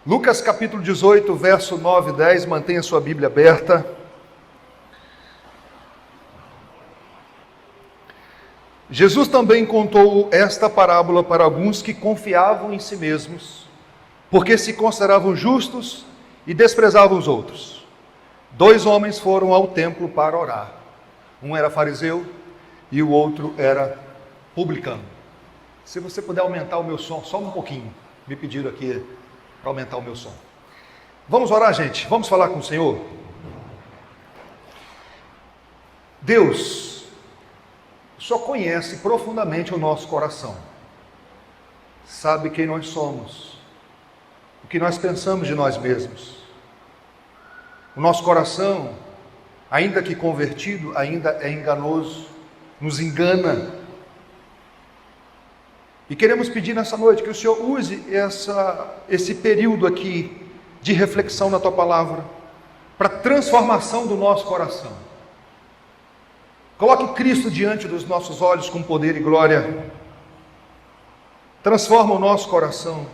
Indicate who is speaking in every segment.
Speaker 1: Lucas capítulo 18, verso 9 e 10, mantenha sua Bíblia aberta. Jesus também contou esta parábola para alguns que confiavam em si mesmos, porque se consideravam justos e desprezavam os outros. 2 homens foram ao templo para orar. Um era fariseu e o outro era publicano. Se você puder aumentar o meu som só um pouquinho, me pediram aqui para aumentar o meu som. Vamos orar, gente? Vamos falar com o Senhor? Deus, o Senhor conhece profundamente o nosso coração. Sabe quem nós somos, o que nós pensamos de nós mesmos. O nosso coração, ainda que convertido, ainda é enganoso, nos engana. E queremos pedir nessa noite que o Senhor use esse período aqui de reflexão na Tua Palavra para transformação do nosso coração. Coloque Cristo diante dos nossos olhos com poder e glória. Transforma o nosso coração.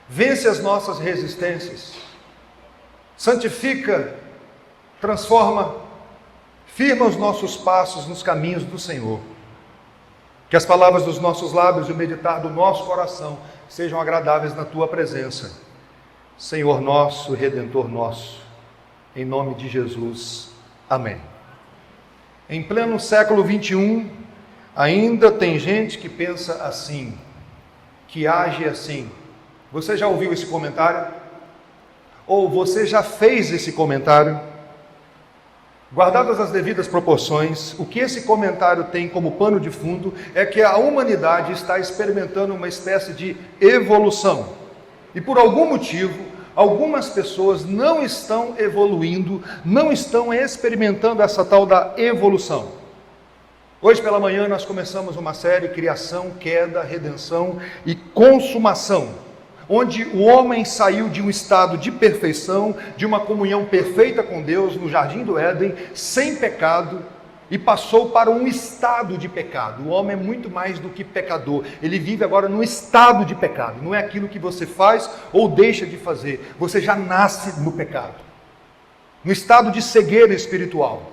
Speaker 1: Vence as nossas resistências. Santifica, transforma, firma os nossos passos nos caminhos do Senhor. Que as palavras dos nossos lábios e o meditar do nosso coração sejam agradáveis na Tua presença. Senhor nosso, Redentor nosso, em nome de Jesus. Amém. Em pleno século 21, ainda tem gente que pensa assim, que age assim. Você já ouviu esse comentário? Ou você já fez esse comentário? Guardadas as devidas proporções, o que esse comentário tem como pano de fundo é que a humanidade está experimentando uma espécie de evolução. E por algum motivo, algumas pessoas não estão evoluindo, não estão experimentando essa tal da evolução. Hoje pela manhã nós começamos uma série Criação, Queda, Redenção e Consumação, onde o homem saiu de um estado de perfeição, de uma comunhão perfeita com Deus no Jardim do Éden, sem pecado, e passou para um estado de pecado. O homem é muito mais do que pecador, ele vive agora num estado de pecado. Não é aquilo que você faz ou deixa de fazer, você já nasce no pecado, no estado de cegueira espiritual.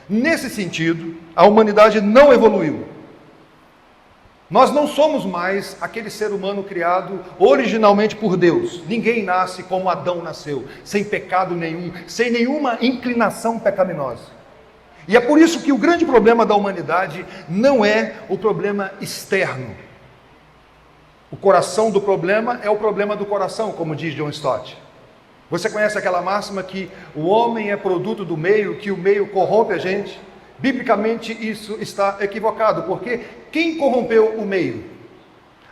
Speaker 1: Nesse sentido, a humanidade não evoluiu. Nós não somos mais aquele ser humano criado originalmente por Deus. Ninguém nasce como Adão nasceu, sem pecado nenhum, sem nenhuma inclinação pecaminosa. E é por isso que o grande problema da humanidade não é o problema externo. O coração do problema é o problema do coração, como diz John Stott. Você conhece aquela máxima que o homem é produto do meio, que o meio corrompe a gente? Biblicamente isso está equivocado, porque quem corrompeu o meio?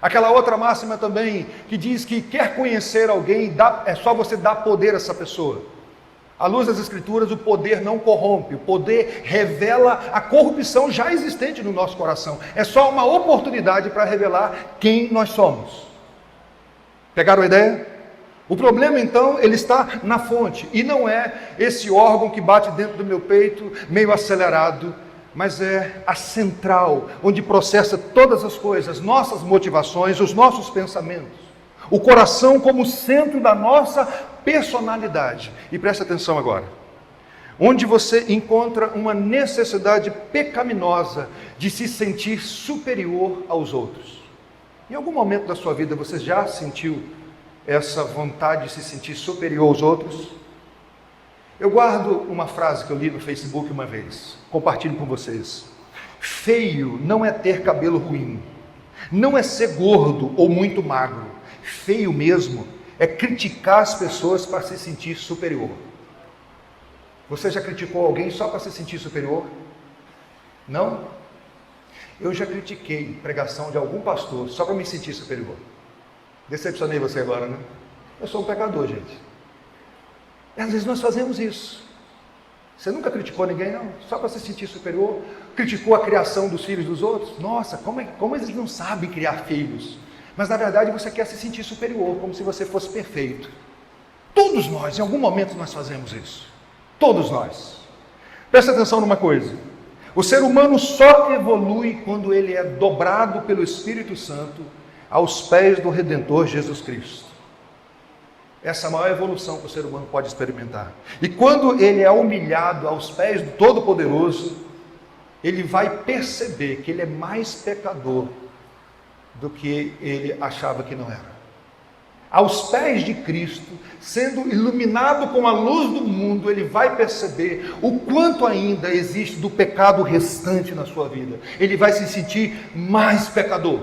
Speaker 1: Aquela outra máxima também, que diz que quer conhecer alguém, é só você dar poder a essa pessoa. À luz das Escrituras, o poder não corrompe, o poder revela a corrupção já existente no nosso coração. É só uma oportunidade para revelar quem nós somos. Pegaram a ideia? O problema, então, ele está na fonte, e não é esse órgão que bate dentro do meu peito, meio acelerado, mas é a central, onde processa todas as coisas, nossas motivações, os nossos pensamentos. O coração como centro da nossa personalidade. E preste atenção agora. Onde você encontra uma necessidade pecaminosa de se sentir superior aos outros. Em algum momento da sua vida você já sentiu essa vontade de se sentir superior aos outros? Eu guardo uma frase que eu li no Facebook uma vez, compartilho com vocês. Feio não é ter cabelo ruim, não é ser gordo ou muito magro. Feio mesmo é criticar as pessoas para se sentir superior. Você já criticou alguém só para se sentir superior? Não? Eu já critiquei pregação de algum pastor só para me sentir superior. Decepcionei você agora, né? Eu sou um pecador, gente. E às vezes nós fazemos isso. Você nunca criticou ninguém, não? Só para se sentir superior? Criticou a criação dos filhos dos outros? Nossa, como eles não sabem criar filhos? Mas na verdade você quer se sentir superior, como se você fosse perfeito. Todos nós, em algum momento nós fazemos isso. Todos nós. Presta atenção numa coisa. O ser humano só evolui quando ele é dobrado pelo Espírito Santo aos pés do Redentor Jesus Cristo. Essa é a maior evolução que o ser humano pode experimentar. E quando ele é humilhado aos pés do Todo-Poderoso, ele vai perceber que ele é mais pecador do que ele achava que não era. Aos pés de Cristo, sendo iluminado com a luz do mundo, ele vai perceber o quanto ainda existe do pecado restante na sua vida. Ele vai se sentir mais pecador.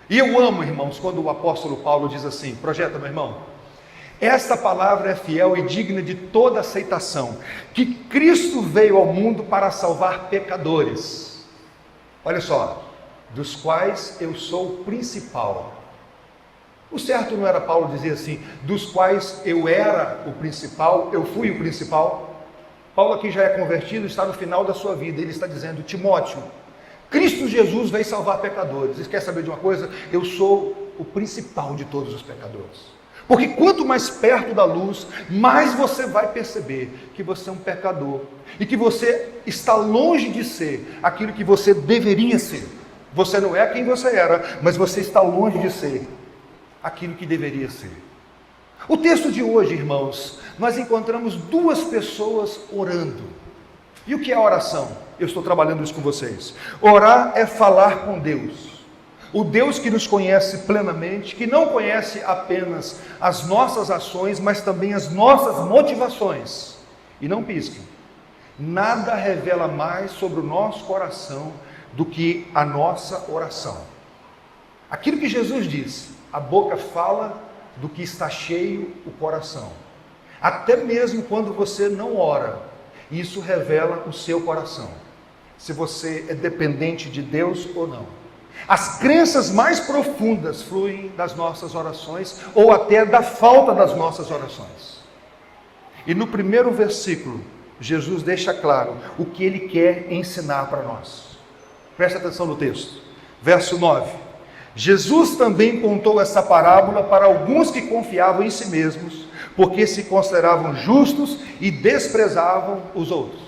Speaker 1: E eu amo, irmãos, quando o apóstolo Paulo diz assim, projeta, meu irmão, esta palavra é fiel e digna de toda aceitação, que Cristo veio ao mundo para salvar pecadores. Olha só, dos quais eu sou o principal. O certo não era Paulo dizer assim, dos quais eu era o principal, eu fui o principal. Paulo aqui já é convertido, está no final da sua vida, ele está dizendo, Timóteo, Cristo Jesus veio salvar pecadores. E quer saber de uma coisa? Eu sou o principal de todos os pecadores. Porque quanto mais perto da luz, mais você vai perceber que você é um pecador. E que você está longe de ser aquilo que você deveria ser. Você não é quem você era, mas você está longe de ser aquilo que deveria ser. O texto de hoje, irmãos, nós encontramos duas pessoas orando. E o que é oração? Eu estou trabalhando isso com vocês. Orar é falar com Deus. O Deus que nos conhece plenamente, que não conhece apenas as nossas ações, mas também as nossas motivações. E não pisquem. Nada revela mais sobre o nosso coração do que a nossa oração. Aquilo que Jesus disse, a boca fala do que está cheio o coração. Até mesmo quando você não ora, isso revela o seu coração. Se você é dependente de Deus ou não. As crenças mais profundas fluem das nossas orações ou até da falta das nossas orações. E no primeiro versículo, Jesus deixa claro o que ele quer ensinar para nós. Presta atenção no texto. Verso 9. Jesus também contou essa parábola para alguns que confiavam em si mesmos, porque se consideravam justos e desprezavam os outros.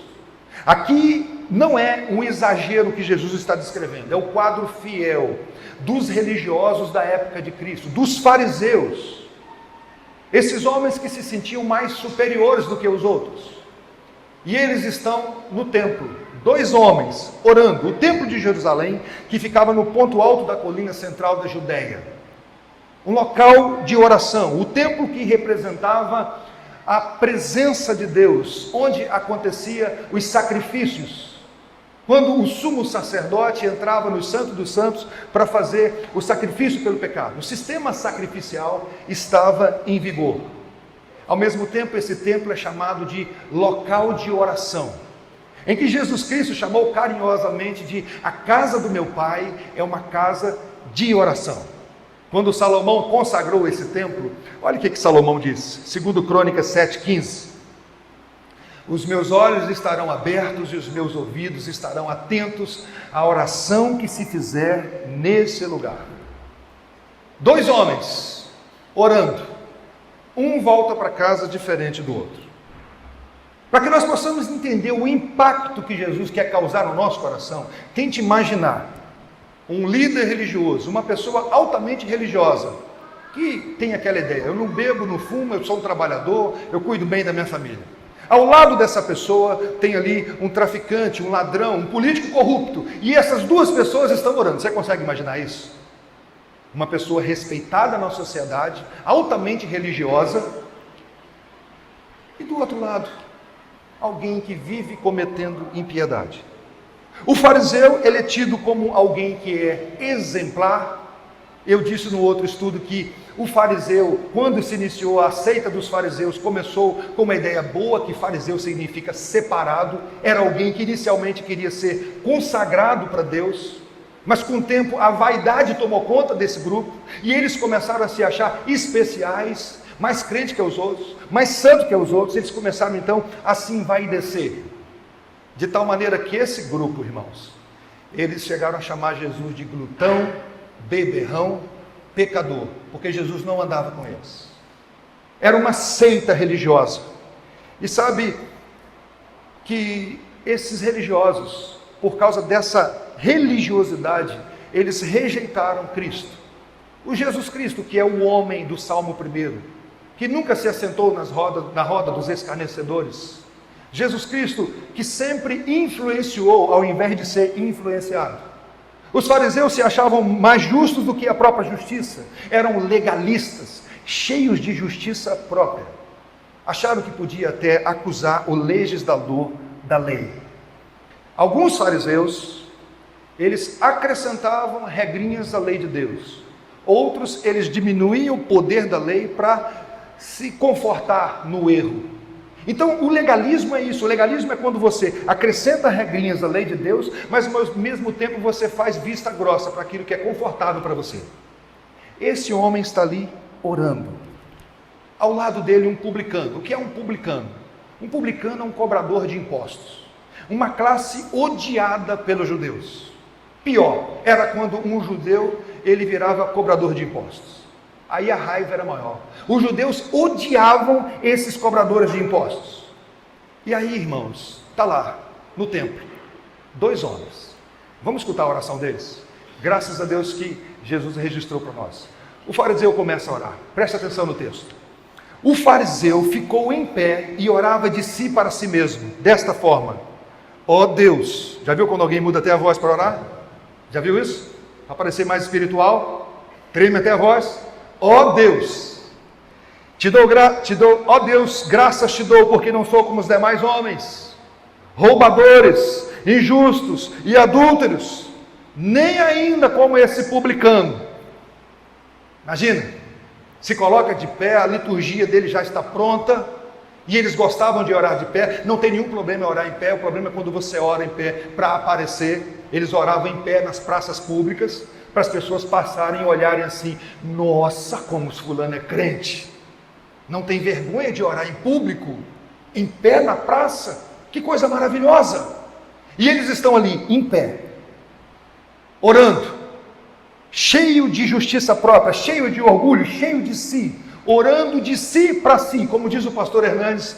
Speaker 1: Aqui não é um exagero que Jesus está descrevendo, é o quadro fiel dos religiosos da época de Cristo, dos fariseus. Esses homens que se sentiam mais superiores do que os outros. E eles estão no templo, dois homens orando, o templo de Jerusalém, que ficava no ponto alto da colina central da Judéia. Um local de oração, o templo que representava a presença de Deus, onde acontecia os sacrifícios. Quando o sumo sacerdote entrava no Santo dos Santos para fazer o sacrifício pelo pecado. O sistema sacrificial estava em vigor. Ao mesmo tempo, esse templo é chamado de local de oração, em que Jesus Cristo chamou carinhosamente de a casa do meu Pai é uma casa de oração. Quando Salomão consagrou esse templo, olha o que Salomão diz, segundo Crônicas 7,15. Os meus olhos estarão abertos e os meus ouvidos estarão atentos à oração que se fizer nesse lugar. Dois homens orando, um volta para casa diferente do outro. Para que nós possamos entender o impacto que Jesus quer causar no nosso coração, tente imaginar um líder religioso, uma pessoa altamente religiosa, que tem aquela ideia, eu não bebo, não fumo, eu sou um trabalhador, eu cuido bem da minha família. Ao lado dessa pessoa tem ali um traficante, um ladrão, um político corrupto, e essas duas pessoas estão orando. Você consegue imaginar isso? Uma pessoa respeitada na sociedade, altamente religiosa, e do outro lado, alguém que vive cometendo impiedade. O fariseu, ele é tido como alguém que é exemplar. Eu disse no outro estudo que o fariseu, quando se iniciou a seita dos fariseus, começou com uma ideia boa, que fariseu significa separado, era alguém que inicialmente queria ser consagrado para Deus, mas com o tempo a vaidade tomou conta desse grupo, e eles começaram a se achar especiais, mais crente que os outros, mais santo que os outros. Eles começaram então a se envaidecer, de tal maneira que esse grupo, irmãos, eles chegaram a chamar Jesus de glutão, beberrão, pecador, porque Jesus não andava com eles. Era uma seita religiosa. E sabe que esses religiosos, por causa dessa religiosidade, eles rejeitaram Cristo. O Jesus Cristo, que é o homem do Salmo 1, que nunca se assentou na roda dos escarnecedores. Jesus Cristo, que sempre influenciou ao invés de ser influenciado. Os fariseus se achavam mais justos do que a própria justiça, eram legalistas, cheios de justiça própria. Acharam que podia até acusar o legislador da lei. Alguns fariseus, eles acrescentavam regrinhas à lei de Deus. Outros, eles diminuíam o poder da lei para se confortar no erro. Então, o legalismo é isso. O legalismo é quando você acrescenta regrinhas à lei de Deus, mas ao mesmo tempo você faz vista grossa para aquilo que é confortável para você. Esse homem está ali orando. Ao lado dele um publicano. O que é um publicano? Um publicano é um cobrador de impostos. Uma classe odiada pelos judeus. Pior, era quando um judeu ele virava cobrador de impostos. Aí a raiva era maior. Os judeus odiavam esses cobradores de impostos. E aí, irmãos, está lá, no templo, 2 homens. Vamos escutar a oração deles? Graças a Deus que Jesus registrou para nós. O fariseu começa a orar. Presta atenção no texto. O fariseu ficou em pé e orava de si para si mesmo, desta forma: ó Deus. Já viu quando alguém muda até a voz para orar? Já viu isso? Para parecer mais espiritual, treme até a voz. Ó Deus, ó Deus, graças te dou, porque não sou como os demais homens, roubadores, injustos e adúlteros, nem ainda como esse publicano. Imagina, se coloca de pé, a liturgia dele já está pronta, e eles gostavam de orar de pé. Não tem nenhum problema em orar em pé, o problema é quando você ora em pé para aparecer. Eles oravam em pé nas praças públicas, para as pessoas passarem e olharem assim: nossa, como os fulano é crente, não tem vergonha de orar em público, em pé na praça, que coisa maravilhosa. E eles estão ali, em pé, orando, cheio de justiça própria, cheio de orgulho, cheio de si, orando de si para si, como diz o pastor Hernandes,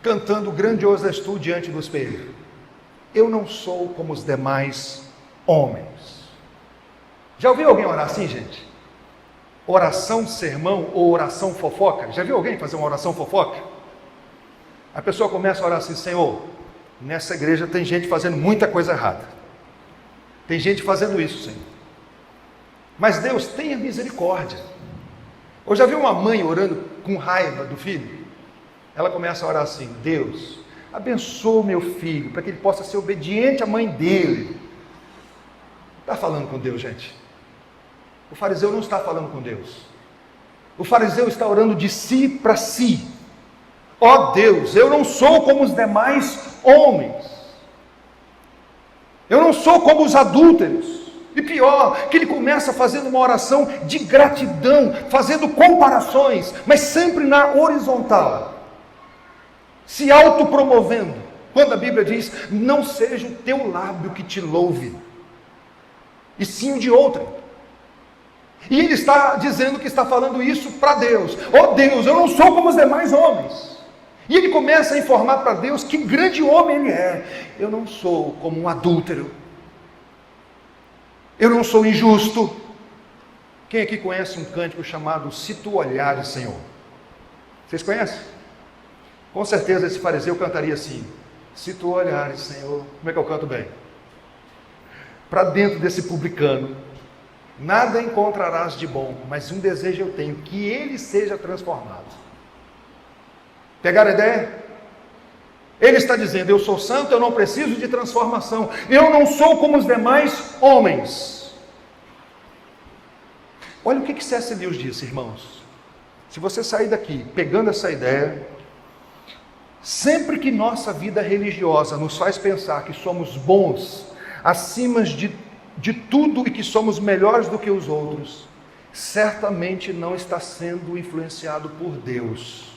Speaker 1: cantando Grandioso és tu diante do espelho. Eu não sou como os demais homens. Já ouviu alguém orar assim, gente? Oração sermão ou oração fofoca? Já viu alguém fazer uma oração fofoca? A pessoa começa a orar assim: Senhor, nessa igreja tem gente fazendo muita coisa errada. Tem gente fazendo isso, Senhor. Mas Deus, tenha misericórdia. Eu já vi uma mãe orando com raiva do filho. Ela começa a orar assim: Deus, abençoa o meu filho, para que ele possa ser obediente à mãe dele. Está falando com Deus, gente? O fariseu não está falando com Deus. O fariseu está orando de si para si. Ó Deus, eu não sou como os demais homens. Eu não sou como os adúlteros. E pior, que ele começa fazendo uma oração de gratidão, fazendo comparações, mas sempre na horizontal, se autopromovendo, quando a Bíblia diz: não seja o teu lábio que te louve, e sim o de outrem. E ele está dizendo que está falando isso para Deus. Ó Deus, eu não sou como os demais homens. E ele começa a informar para Deus que grande homem ele é. Eu não sou como um adúltero, eu não sou injusto. Quem aqui conhece um cântico chamado Se Tu Olhares, Senhor? Vocês conhecem? Com certeza esse fariseu cantaria assim: se tu olhares, Senhor. Como é que eu canto bem? Para dentro desse publicano, nada encontrarás de bom, mas um desejo eu tenho, que ele seja transformado. Pegaram a ideia? Ele está dizendo: eu sou santo, eu não preciso de transformação, eu não sou como os demais homens. Olha o que C.S. Lewis disse, irmãos. Se você sair daqui pegando essa ideia, sempre que nossa vida religiosa nos faz pensar que somos bons, acima de tudo e que somos melhores do que os outros, certamente não está sendo influenciado por Deus.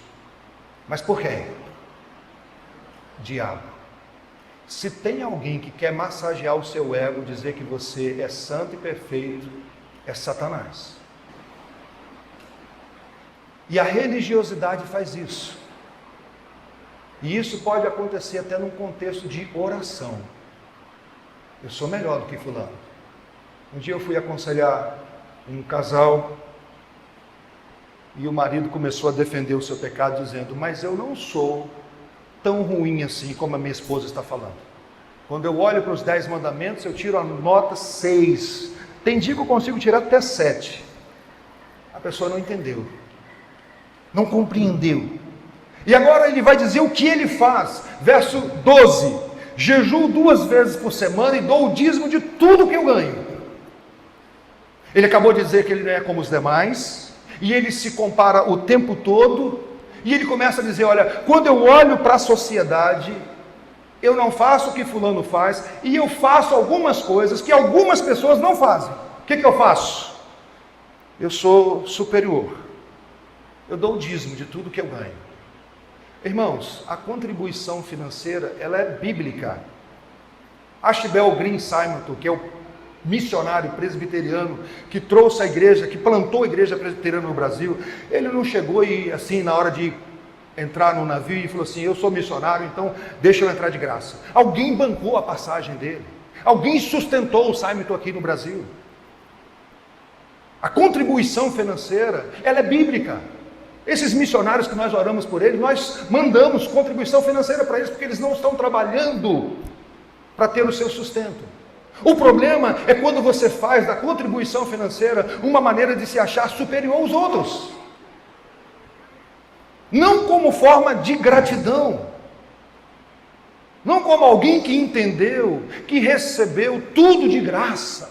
Speaker 1: Mas por quem? Diabo. Se tem alguém que quer massagear o seu ego, dizer que você é santo e perfeito, é Satanás. E a religiosidade faz isso. E isso pode acontecer até num contexto de oração. Eu sou melhor do que fulano. Um dia eu fui aconselhar um casal E o marido começou a defender o seu pecado, dizendo: mas eu não sou tão ruim assim como a minha esposa está falando. Quando eu olho para os 10 mandamentos, eu tiro a nota 6. Tem dia que eu consigo tirar até 7. A pessoa não entendeu, não compreendeu. E agora ele vai dizer o que ele faz. Verso 12: jejuo 2 vezes por semana e dou o dízimo de tudo que eu ganho. Ele acabou de dizer que ele não é como os demais, e ele se compara o tempo todo, e ele começa a dizer: olha, quando eu olho para a sociedade, eu não faço o que fulano faz, e eu faço algumas coisas que algumas pessoas não fazem. O que eu faço? Eu sou superior, eu dou o dízimo de tudo que eu ganho. Irmãos, a contribuição financeira, ela é bíblica. Ashbel Green Simonton, que é o missionário presbiteriano que trouxe a igreja, que plantou a igreja presbiteriana no Brasil, ele não chegou e assim, na hora de entrar no navio, e falou assim: eu sou missionário, então deixa eu entrar de graça. Alguém bancou a passagem dele, alguém sustentou o Simonton aqui no Brasil. A contribuição financeira, ela é bíblica. Esses missionários que nós oramos por eles, nós mandamos contribuição financeira para eles, porque eles não estão trabalhando para ter o seu sustento. O problema é quando você faz da contribuição financeira uma maneira de se achar superior aos outros, não como forma de gratidão, não como alguém que entendeu, que recebeu tudo de graça,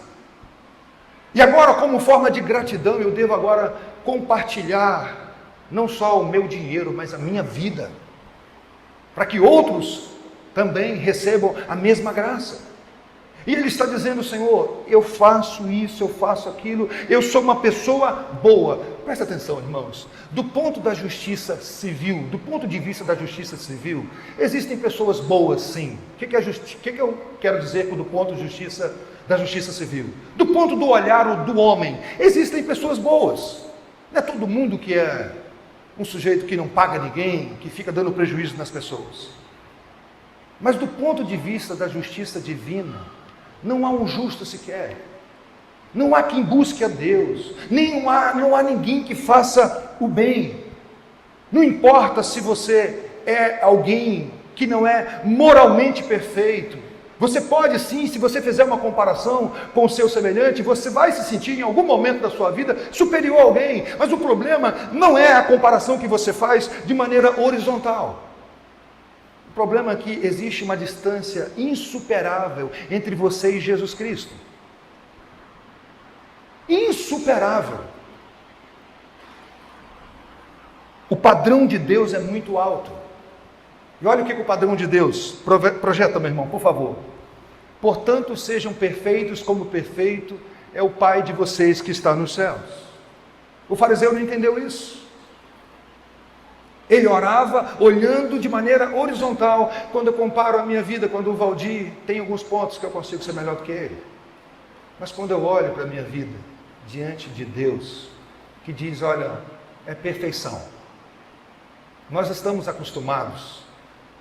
Speaker 1: e agora como forma de gratidão eu devo agora compartilhar não só o meu dinheiro, mas a minha vida, para que outros também recebam a mesma graça. E ele está dizendo: Senhor, eu faço isso, eu faço aquilo, eu sou uma pessoa boa. Presta atenção, irmãos, do ponto da justiça civil, do ponto de vista da justiça civil, existem pessoas boas, sim. O que eu quero dizer do ponto de justiça, da justiça civil? Do ponto do olhar do homem, existem pessoas boas. Não é todo mundo que é um sujeito que não paga ninguém, que fica dando prejuízo nas pessoas. Mas do ponto de vista da justiça divina, não há um justo sequer, não há quem busque a Deus, não há ninguém que faça o bem. Não importa se você é alguém que não é moralmente perfeito, você pode sim, se você fizer uma comparação com o seu semelhante, você vai se sentir em algum momento da sua vida superior a alguém, mas o problema não é a comparação que você faz de maneira horizontal. O problema é que existe uma distância insuperável entre você e Jesus Cristo. Insuperável. O padrão de Deus é muito alto. E olha o que é o padrão de Deus. Projeta, meu irmão, por favor. Portanto, sejam perfeitos como perfeito é o Pai de vocês que está nos céus. O fariseu não entendeu isso. Ele orava olhando de maneira horizontal. Quando eu comparo a minha vida, quando o Valdir tem alguns pontos que eu consigo ser melhor do que ele. Mas quando eu olho para a minha vida, diante de Deus, que diz: olha, é perfeição. Nós estamos acostumados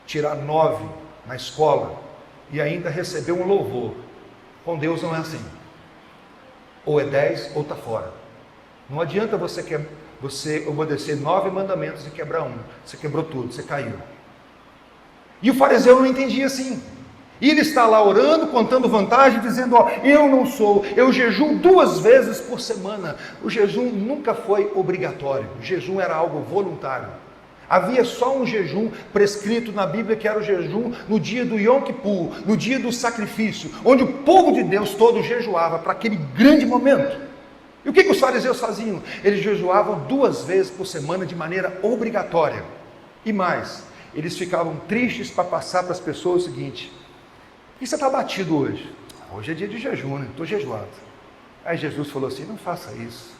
Speaker 1: a tirar 9 na escola e ainda receber um louvor. Com Deus não é assim. Ou é 10 ou está fora. Não adianta você obedecer 9 mandamentos e quebrar um. Você quebrou tudo, você caiu. E o fariseu não entendia assim. E ele está lá orando, contando vantagem, dizendo: ó, eu jejuo 2 vezes por semana. O jejum nunca foi obrigatório. O jejum era algo voluntário. Havia só um jejum prescrito na Bíblia, que era o jejum no dia do Yom Kippur, no dia do sacrifício, onde o povo de Deus todo jejuava para aquele grande momento. E o que os fariseus faziam? Eles jejuavam 2 vezes por semana de maneira obrigatória. E mais, eles ficavam tristes para passar para as pessoas o seguinte: e você está abatido hoje? Hoje é dia de jejum, né? Estou jejuado. Aí Jesus falou assim: não faça isso.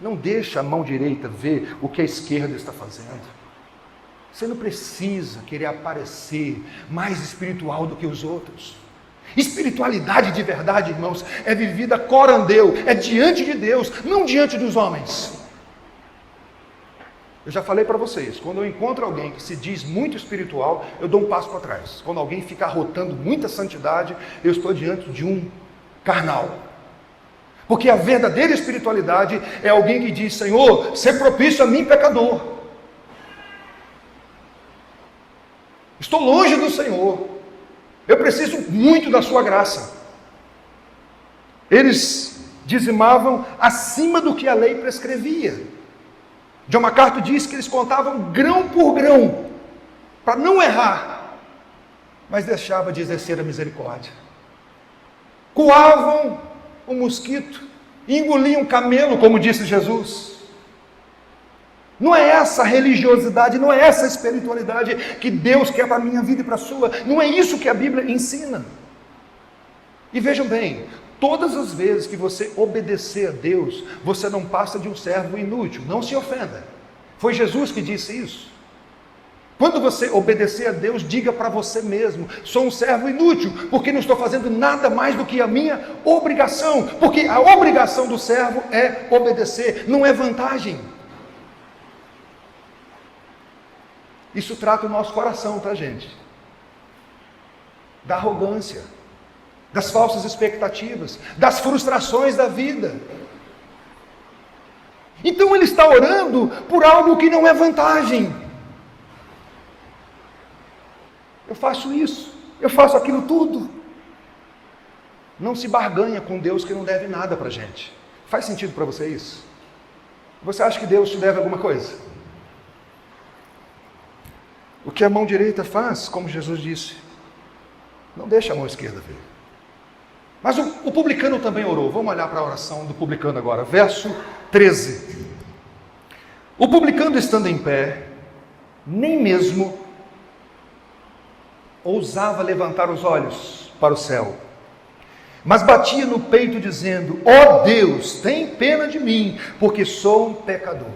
Speaker 1: Não deixa a mão direita ver o que a esquerda está fazendo. Você não precisa querer aparecer mais espiritual do que os outros. Espiritualidade de verdade, irmãos, é vivida corandeu, é diante de Deus, não diante dos homens. Eu já falei para vocês, quando eu encontro alguém que se diz muito espiritual, eu dou um passo para trás. Quando alguém fica arrotando muita santidade, eu estou diante de um carnal. Porque a verdadeira espiritualidade é alguém que diz: Senhor, ser propício a mim, pecador. Estou longe do Senhor. Eu preciso muito da sua graça. Eles dizimavam acima do que a lei prescrevia. John MacArthur diz que eles contavam grão por grão, para não errar, mas deixava de exercer a misericórdia. Coavam o mosquito, engoliam um camelo, como disse Jesus. Não é essa religiosidade, não é essa espiritualidade que Deus quer para a minha vida e para a sua. Não é isso que a Bíblia ensina. E vejam bem, todas as vezes que você obedecer a Deus, você não passa de um servo inútil. Não se ofenda. Foi Jesus que disse isso. Quando você obedecer a Deus, diga para você mesmo: sou um servo inútil, porque não estou fazendo nada mais do que a minha obrigação. Porque a obrigação do servo é obedecer, não é vantagem. Isso trata o nosso coração, tá, gente? Da arrogância, das falsas expectativas, das frustrações da vida. Então ele está orando por algo que não é vantagem. Eu faço isso, eu faço aquilo tudo. Não se barganha com Deus que não deve nada para a gente. Faz sentido para você isso? Você acha que Deus te deve alguma coisa? O que a mão direita faz, como Jesus disse, não deixa a mão esquerda ver. Mas o publicano também orou. Vamos olhar para a oração do publicano agora. Verso 13. O publicano, estando em pé, nem mesmo ousava levantar os olhos para o céu, mas batia no peito dizendo: ó Deus, tem pena de mim, porque sou um pecador.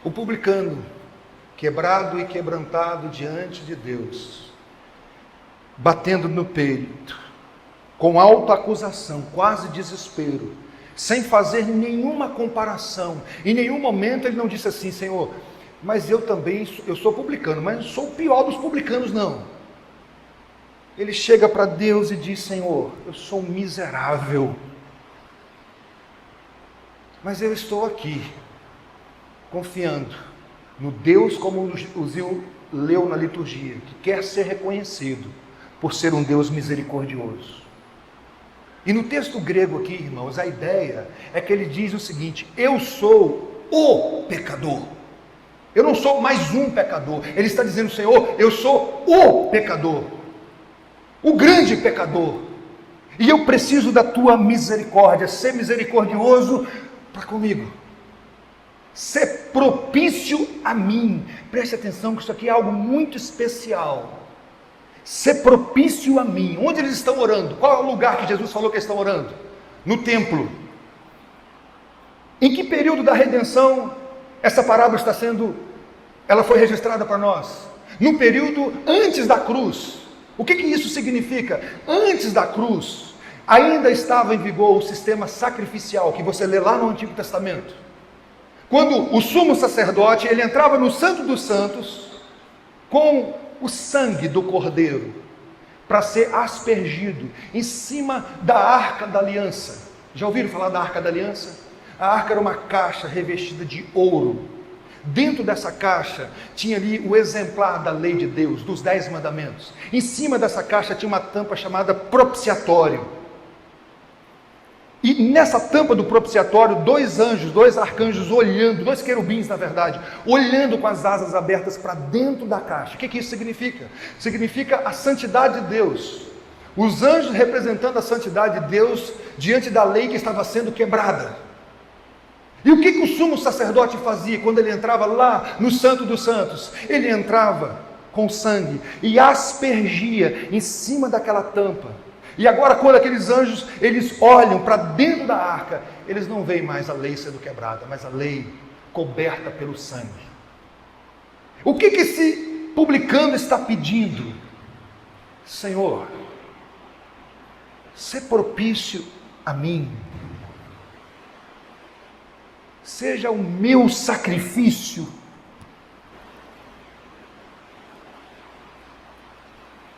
Speaker 1: O publicano, quebrado e quebrantado diante de Deus, batendo no peito, com autoacusação, quase desespero, sem fazer nenhuma comparação. Em nenhum momento ele não disse assim: Senhor, mas eu também, eu sou publicano, mas não sou o pior dos publicanos, não. Ele chega para Deus e diz: Senhor, eu sou um miserável, mas eu estou aqui, confiando no Deus, como o Zil leu na liturgia, que quer ser reconhecido por ser um Deus misericordioso. E no texto grego aqui, irmãos, a ideia é que ele diz o seguinte: eu sou o pecador. Eu não sou mais um pecador. Ele está dizendo: Senhor, eu sou o pecador, o grande pecador, e eu preciso da tua misericórdia. Ser misericordioso para comigo, ser propício a mim. Preste atenção que isso aqui é algo muito especial. Ser propício a mim. Onde eles estão orando? Qual é o lugar que Jesus falou que eles estão orando? No templo. Em que período da redenção essa parábola está sendo, ela foi registrada para nós? No período antes da cruz. O que isso significa? Antes da cruz, ainda estava em vigor o sistema sacrificial, que você lê lá no Antigo Testamento. Quando o sumo sacerdote, ele entrava no Santo dos Santos, com o sangue do cordeiro, para ser aspergido em cima da arca da aliança. Já ouviram falar da arca da aliança? A arca era uma caixa revestida de ouro. Dentro dessa caixa tinha ali o exemplar da lei de Deus, dos 10 mandamentos. Em cima dessa caixa tinha uma tampa chamada propiciatório. E nessa tampa do propiciatório, 2 anjos, 2 arcanjos olhando, 2 querubins na verdade, olhando com as asas abertas para dentro da caixa. O que isso significa? Significa a santidade de Deus. Os anjos representando a santidade de Deus diante da lei que estava sendo quebrada. E o que o sumo sacerdote fazia quando ele entrava lá no Santo dos Santos? Ele entrava com sangue e aspergia em cima daquela tampa. E agora, quando aqueles anjos, eles olham para dentro da arca, eles não veem mais a lei sendo quebrada, mas a lei coberta pelo sangue. O que esse publicano está pedindo? Senhor, ser propício a mim. Seja o meu sacrifício.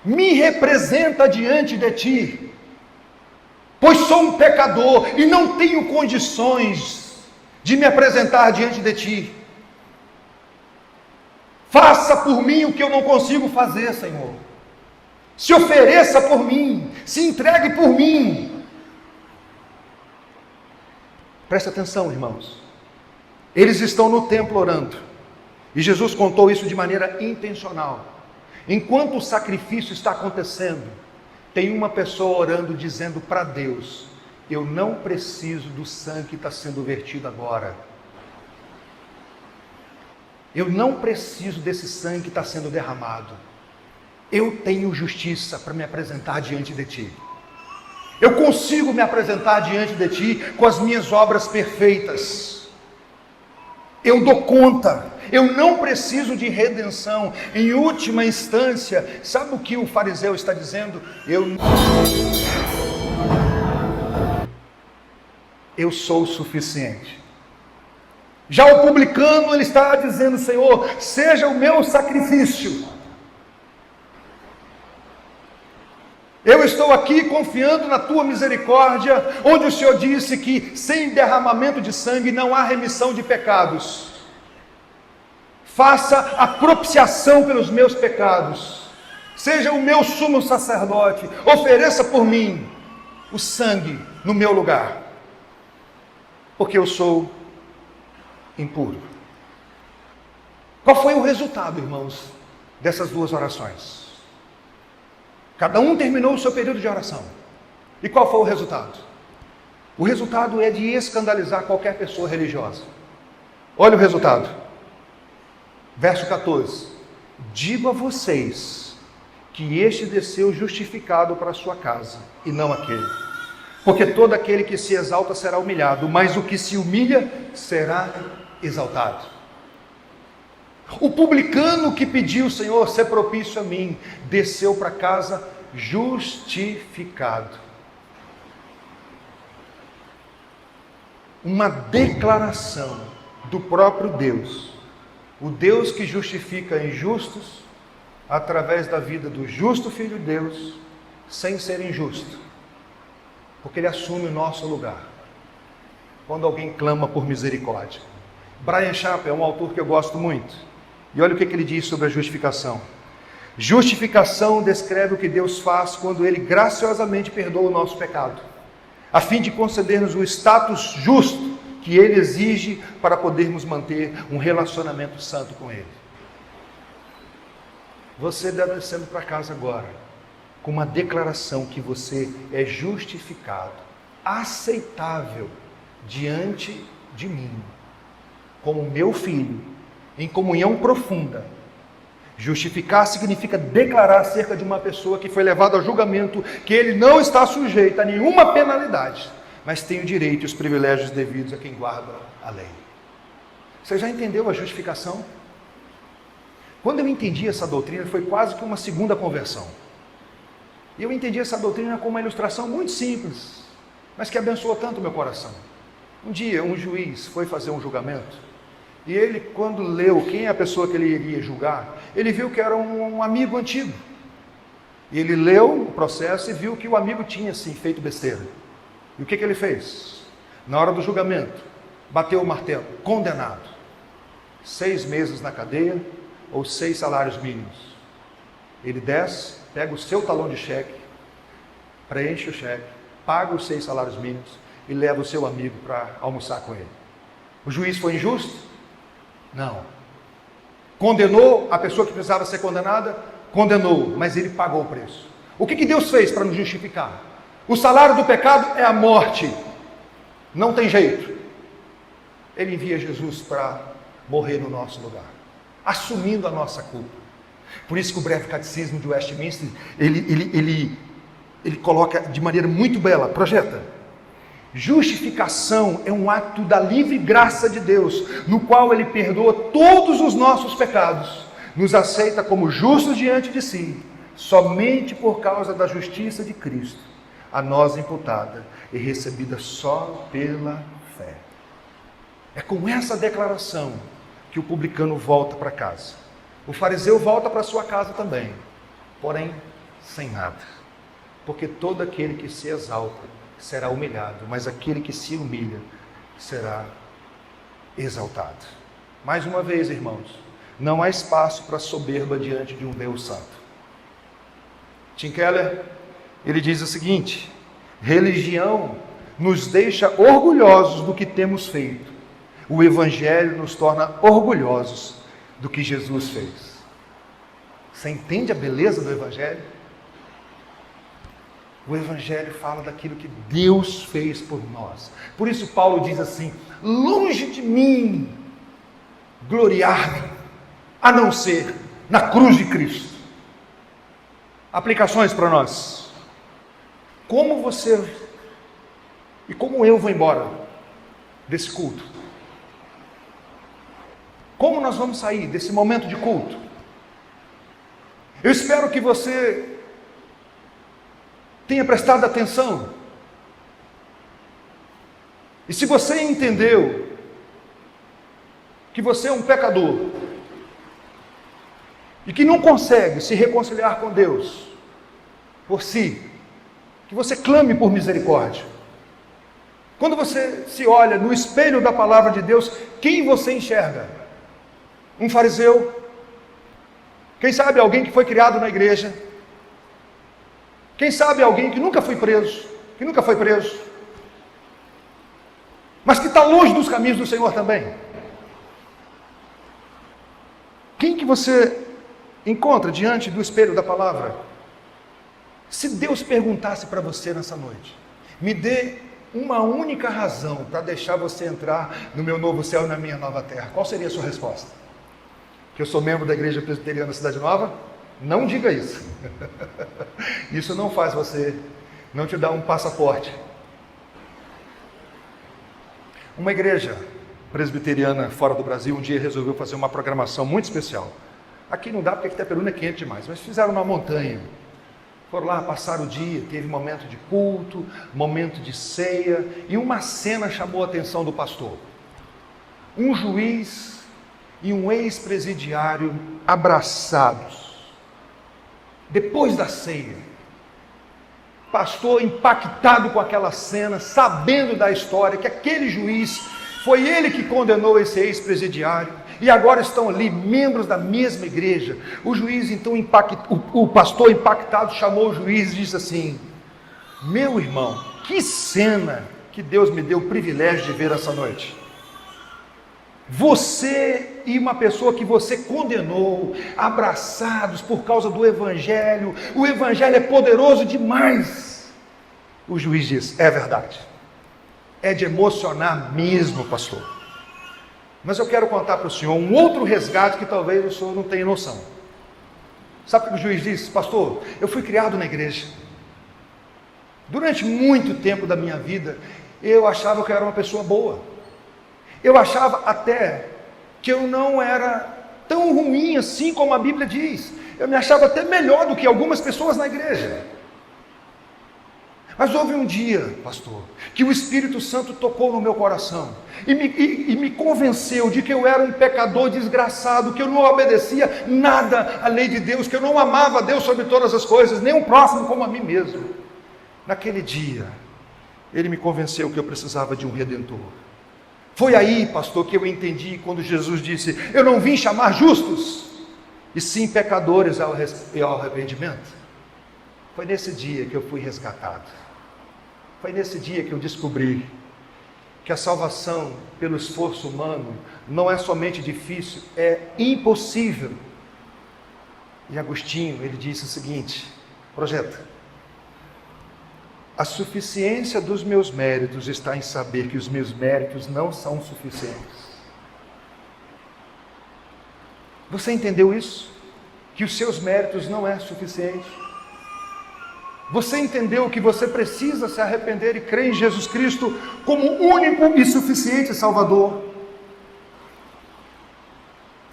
Speaker 1: Me representa diante de ti. pois sou um pecador e não tenho condições de me apresentar diante de ti. Faça por mim o que eu não consigo fazer, Senhor. Se ofereça por mim, se entregue por mim. Preste atenção, irmãos. Eles estão no templo orando. E Jesus contou isso de maneira intencional. Enquanto o sacrifício está acontecendo, tem uma pessoa orando, dizendo para Deus: eu não preciso do sangue que está sendo vertido agora. Eu não preciso desse sangue que está sendo derramado. Eu tenho justiça para me apresentar diante de ti. Eu consigo me apresentar diante de ti com as minhas obras perfeitas. Eu dou conta. Eu não preciso de redenção. Em última instância, sabe o que o fariseu está dizendo? Eu sou o suficiente. Já o publicano, ele está dizendo: Senhor, seja o meu sacrifício. Eu estou aqui confiando na tua misericórdia, onde o Senhor disse que sem derramamento de sangue não há remissão de pecados. Faça a propiciação pelos meus pecados. Seja o meu sumo sacerdote. Ofereça por mim o sangue no meu lugar. Porque eu sou impuro. Qual foi o resultado, irmãos, dessas duas orações? Cada um terminou o seu período de oração. E qual foi o resultado? O resultado é de escandalizar qualquer pessoa religiosa. Olha o resultado. Verso 14. Digo a vocês que este desceu justificado para a sua casa, e não aquele. Porque todo aquele que se exalta será humilhado, mas o que se humilha será exaltado. O publicano que pediu: Senhor, ser propício a mim, desceu para casa justificado. Uma declaração do próprio Deus, o Deus que justifica injustos através da vida do justo Filho de Deus, sem ser injusto, porque ele assume o nosso lugar quando alguém clama por misericórdia. Bryan Chapell é um autor que eu gosto muito, e olha o que ele diz sobre a justificação. Justificação descreve o que Deus faz quando ele graciosamente perdoa o nosso pecado, a fim de conceder-nos o status justo que ele exige para podermos manter um relacionamento santo com ele. Você deve descendo para casa agora com uma declaração que você é justificado, aceitável diante de mim, como meu filho, em comunhão profunda. Justificar significa declarar acerca de uma pessoa que foi levada a julgamento que ele não está sujeito a nenhuma penalidade, mas tem o direito e os privilégios devidos a quem guarda a lei. Você já entendeu a justificação? Quando eu entendi essa doutrina, foi quase que uma segunda conversão. E eu entendi essa doutrina com uma ilustração muito simples, mas que abençoou tanto o meu coração. Um dia, um juiz foi fazer um julgamento, e ele, quando leu quem é a pessoa que ele iria julgar, ele viu que era um amigo antigo. E ele leu o processo e viu que o amigo tinha, sim, feito besteira. E o que ele fez? Na hora do julgamento, bateu o martelo: condenado. 6 meses na cadeia ou 6 salários mínimos. Ele desce, pega o seu talão de cheque, preenche o cheque, paga os 6 salários mínimos e leva o seu amigo para almoçar com ele. O juiz foi injusto? Não. Condenou a pessoa que precisava ser condenada? Condenou, mas ele pagou o preço. O que Deus fez para nos justificar? O salário do pecado é a morte. Não tem jeito. Ele envia Jesus para morrer no nosso lugar, assumindo a nossa culpa. Por isso que o breve catecismo de Westminster, ele coloca de maneira muito bela, projeta. Justificação é um ato da livre graça de Deus, no qual Ele perdoa todos os nossos pecados, nos aceita como justos diante de si, somente por causa da justiça de Cristo, a nós imputada e recebida só pela fé. É com essa declaração que o publicano volta para casa. O fariseu volta para sua casa também, porém sem nada, porque todo aquele que se exalta será humilhado, mas aquele que se humilha será exaltado. Mais uma vez, irmãos, não há espaço para soberba diante de um Deus santo. Tim Keller, ele diz o seguinte: religião nos deixa orgulhosos do que temos feito. O Evangelho nos torna orgulhosos do que Jesus fez. Você entende a beleza do Evangelho? O Evangelho fala daquilo que Deus fez por nós. Por isso Paulo diz assim: longe de mim gloriar-me, a não ser na cruz de Cristo. Aplicações para nós. Como você e como eu vou embora desse culto? Como nós vamos sair desse momento de culto? Eu espero que você tenha prestado atenção. E se você entendeu que você é um pecador e que não consegue se reconciliar com Deus por si, que você clame por misericórdia. Quando você se olha no espelho da palavra de Deus, quem você enxerga? Um fariseu? Quem sabe alguém que foi criado na igreja? Quem sabe alguém que nunca foi preso, mas que está longe dos caminhos do Senhor também? Quem que você encontra diante do espelho da palavra? Se Deus perguntasse para você nessa noite: me dê uma única razão para deixar você entrar no meu novo céu e na minha nova terra, qual seria a sua resposta? Que eu sou membro da Igreja Presbiteriana Cidade Nova? Não diga isso. Isso não faz você, não te dá um passaporte. Uma igreja presbiteriana fora do Brasil um dia resolveu fazer uma programação muito especial. Aqui não dá porque aqui Itaperuna é quente demais, mas fizeram na montanha. Foram lá, passaram o dia, teve momento de culto, momento de ceia, e uma cena chamou a atenção do pastor. Um juiz e um ex-presidiário abraçados. Depois da ceia, pastor impactado com aquela cena, sabendo da história, que aquele juiz, foi ele que condenou esse ex-presidiário, e agora estão ali membros da mesma igreja. O juiz então, o pastor impactado chamou o juiz e disse assim: meu irmão, que cena que Deus me deu o privilégio de ver essa noite. Você e uma pessoa que você condenou, abraçados por causa do Evangelho. O Evangelho é poderoso demais. O juiz diz: é verdade. É de emocionar mesmo, pastor. Mas eu quero contar para o senhor um outro resgate que talvez o senhor não tenha noção. Sabe o que o juiz disse? Pastor, eu fui criado na igreja. Durante muito tempo da minha vida, eu achava que eu era uma pessoa boa. Eu achava até que eu não era tão ruim assim como a Bíblia diz. Eu me achava até melhor do que algumas pessoas na igreja. Mas houve um dia, pastor, que o Espírito Santo tocou no meu coração e me convenceu de que eu era um pecador desgraçado, que eu não obedecia nada à lei de Deus, que eu não amava a Deus sobre todas as coisas, nem o próximo como a mim mesmo. Naquele dia, ele me convenceu que eu precisava de um Redentor. Foi aí, pastor, que eu entendi quando Jesus disse: eu não vim chamar justos, e sim pecadores ao arrependimento. Foi nesse dia que eu fui resgatado. Foi nesse dia que eu descobri que a salvação pelo esforço humano não é somente difícil, é impossível. E Agostinho, ele disse o seguinte, projeta: a suficiência dos meus méritos está em saber que os meus méritos não são suficientes. Você entendeu isso? Que os seus méritos não é suficiente? Você entendeu que você precisa se arrepender e crer em Jesus Cristo como único e suficiente Salvador?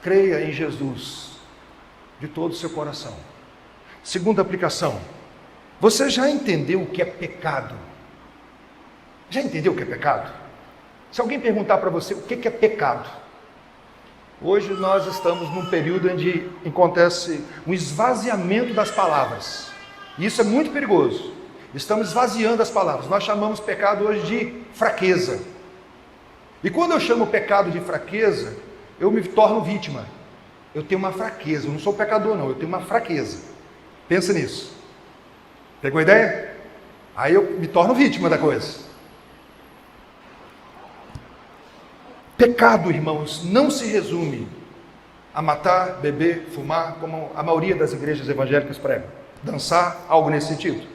Speaker 1: Creia em Jesus de todo o seu coração. Segunda aplicação: você já entendeu o que é pecado? Já entendeu o que é pecado? Se alguém perguntar para você o que é pecado, hoje nós estamos num período onde acontece um esvaziamento das palavras. E isso é muito perigoso. estamos esvaziando as palavras. Nós chamamos pecado hoje de fraqueza. E quando eu chamo pecado de fraqueza, eu me torno vítima. Eu tenho uma fraqueza, eu não sou pecador não, eu tenho uma fraqueza. Pensa nisso. Pegou a ideia? Aí eu me torno vítima da coisa. Pecado, irmãos, não se resume a matar, beber, fumar, como a maioria das igrejas evangélicas pregam. Dançar, algo nesse sentido.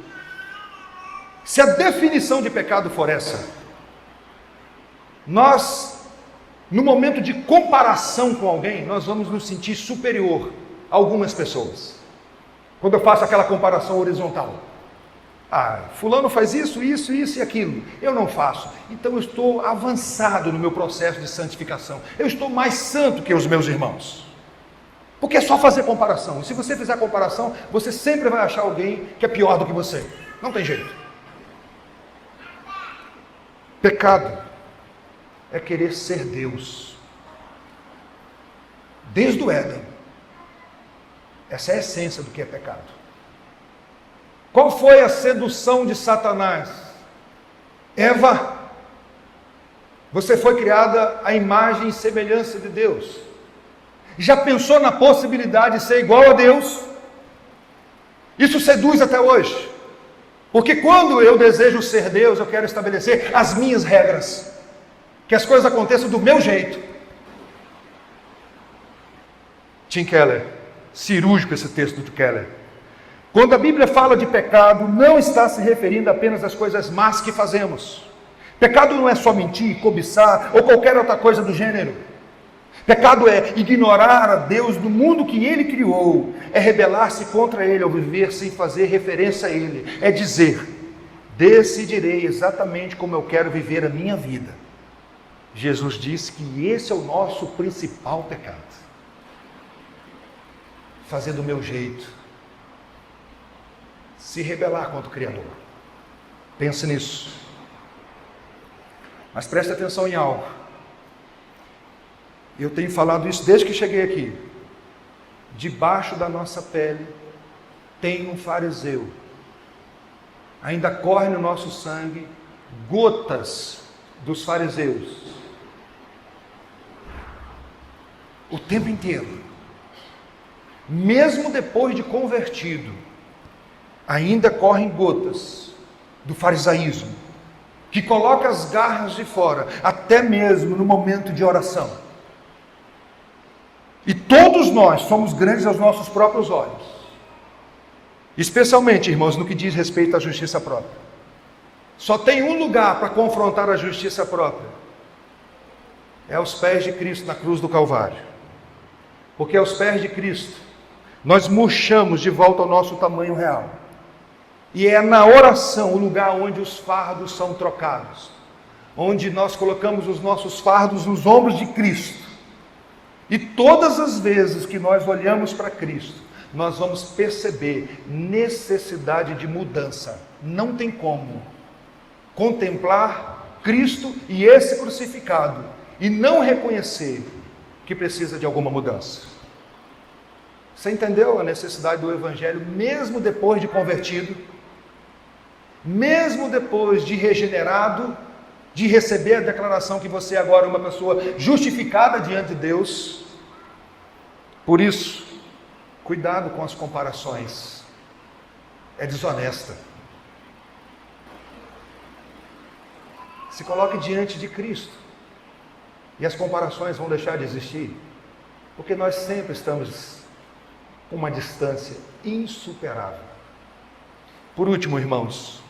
Speaker 1: Se a definição de pecado for essa, nós, no momento de comparação com alguém, nós vamos nos sentir superior a algumas pessoas. Quando eu faço aquela comparação horizontal. Fulano faz isso, isso, isso e aquilo. Eu não faço. Então eu estou avançado no meu processo de santificação. Eu estou mais santo que os meus irmãos. Porque é só fazer comparação. E se você fizer comparação, você sempre vai achar alguém que é pior do que você. Não tem jeito. Pecado é querer ser Deus. Desde o Éden. Essa é a essência do que é pecado. Qual foi a sedução de Satanás? Eva, você foi criada à imagem e semelhança de Deus. Já pensou na possibilidade de ser igual a Deus? Isso seduz até hoje. Porque quando eu desejo ser Deus, eu quero estabelecer as minhas regras. Que as coisas aconteçam do meu jeito. Tim Keller, cirúrgico esse texto do Keller. Quando a Bíblia fala de pecado, não está se referindo apenas às coisas más que fazemos. Pecado não é só mentir, cobiçar ou qualquer outra coisa do gênero. Pecado é ignorar a Deus do mundo que Ele criou, é rebelar-se contra Ele ao viver sem fazer referência a Ele, é dizer, decidirei exatamente como eu quero viver a minha vida. Jesus disse que esse é o nosso principal pecado. Fazer do meu jeito. Se rebelar contra o Criador. Pense nisso. Mas preste atenção em algo. Eu tenho falado isso desde que cheguei aqui. Debaixo da nossa pele tem um fariseu. Ainda corre no nosso sangue gotas dos fariseus. O tempo inteiro. Mesmo depois de convertido, ainda correm gotas do farisaísmo, que coloca as garras de fora, até mesmo no momento de oração. E todos nós somos grandes aos nossos próprios olhos. Especialmente, irmãos, no que diz respeito à justiça própria. Só tem um lugar para confrontar a justiça própria. É aos pés de Cristo na cruz do Calvário. Porque aos pés de Cristo, nós murchamos de volta ao nosso tamanho real. E é na oração o lugar onde os fardos são trocados. Onde nós colocamos os nossos fardos nos ombros de Cristo. E todas as vezes que nós olhamos para Cristo, nós vamos perceber necessidade de mudança. Não tem como contemplar Cristo e esse crucificado e não reconhecer que precisa de alguma mudança. Você entendeu a necessidade do Evangelho mesmo depois de convertido? Mesmo depois de regenerado, de receber a declaração que você agora é uma pessoa justificada diante de Deus. Por isso, cuidado com as comparações. É desonesta. Se coloque diante de Cristo. E as comparações vão deixar de existir. Porque nós sempre estamos com uma distância insuperável. Por último, irmãos,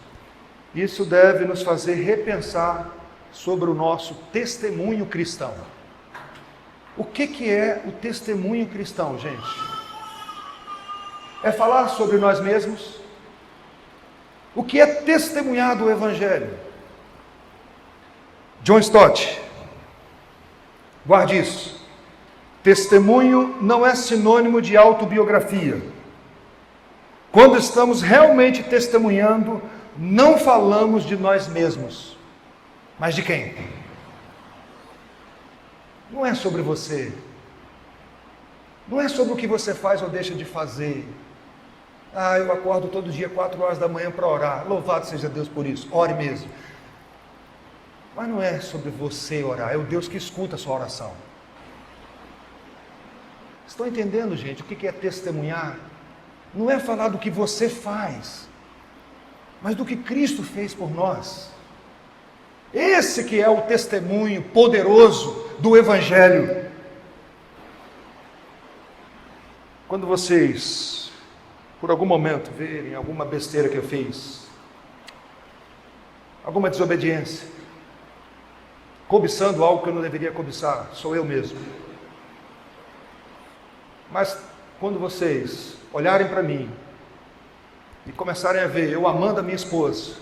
Speaker 1: isso deve nos fazer repensar sobre o nosso testemunho cristão. O que é o testemunho cristão, gente? É falar sobre nós mesmos? O que é testemunhar do Evangelho? John Stott, guarde isso. Testemunho não é sinônimo de autobiografia. Quando estamos realmente testemunhando, não falamos de nós mesmos, mas de quem? Não é sobre você. Não é sobre o que você faz ou deixa de fazer. Eu acordo todo dia 4 horas da manhã para orar. Louvado seja Deus por isso. Ore mesmo. Mas não é sobre você orar, é o Deus que escuta a sua oração. Estão entendendo, gente, o que é testemunhar? Não é falar do que você faz, mas do que Cristo fez por nós. Esse que é o testemunho poderoso do Evangelho. Quando vocês, por algum momento, verem alguma besteira que eu fiz, alguma desobediência, cobiçando algo que eu não deveria cobiçar, sou eu mesmo. Mas quando vocês olharem para mim e começarem a ver eu amando a minha esposa,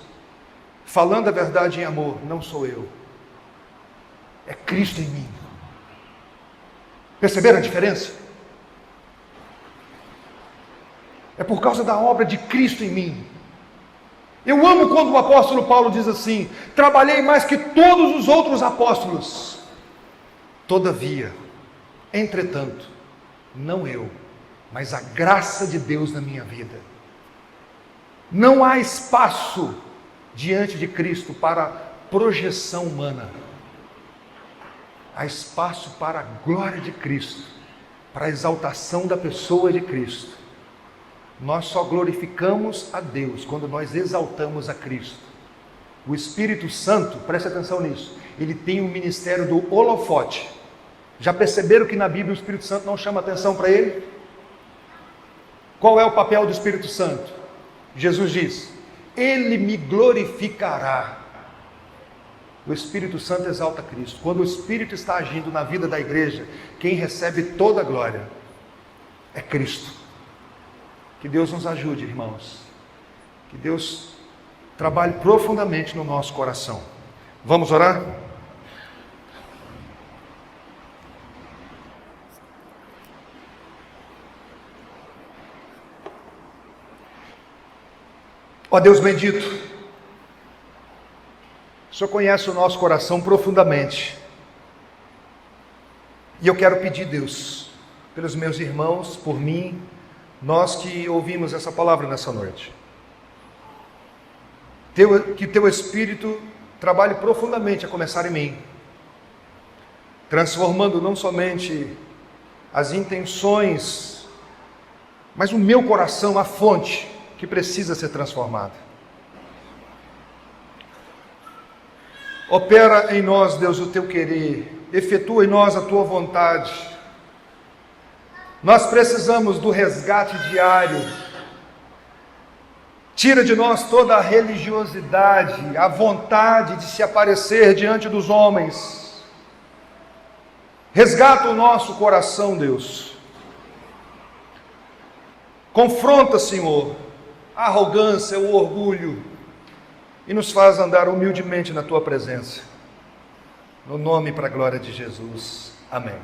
Speaker 1: falando a verdade em amor, não sou eu, é Cristo em mim. Perceberam a diferença? É por causa da obra de Cristo em mim. Eu amo quando o apóstolo Paulo diz assim: trabalhei mais que todos os outros apóstolos. Todavia, entretanto, não eu, mas a graça de Deus na minha vida. Não há espaço diante de Cristo para projeção humana. Há espaço para a glória de Cristo, para a exaltação da pessoa de Cristo. Nós só glorificamos a Deus quando nós exaltamos a Cristo. O Espírito Santo, preste atenção nisso, ele tem o ministério do holofote. Já perceberam que na Bíblia o Espírito Santo não chama atenção para ele? Qual é o papel do Espírito Santo? Jesus diz: ele me glorificará. O Espírito Santo exalta Cristo. Quando o Espírito está agindo na vida da igreja, quem recebe toda a glória é Cristo. Que Deus nos ajude, irmãos. Que Deus trabalhe profundamente no nosso coração. Vamos orar? Ó Deus bendito, o Senhor conhece o nosso coração profundamente. E eu quero pedir, Deus, pelos meus irmãos, por mim, nós que ouvimos essa palavra nessa noite, que Teu Espírito trabalhe profundamente a começar em mim, transformando não somente as intenções, mas o meu coração, a fonte que precisa ser transformada. Opera em nós, Deus, o Teu querer, efetua em nós a Tua vontade. Nós precisamos do resgate diário. Tira de nós toda a religiosidade, a vontade de se aparecer diante dos homens. Resgata o nosso coração, Deus. Confronta, Senhor, a arrogância, o orgulho, e nos faz andar humildemente na Tua presença. No nome e para a glória de Jesus. Amém.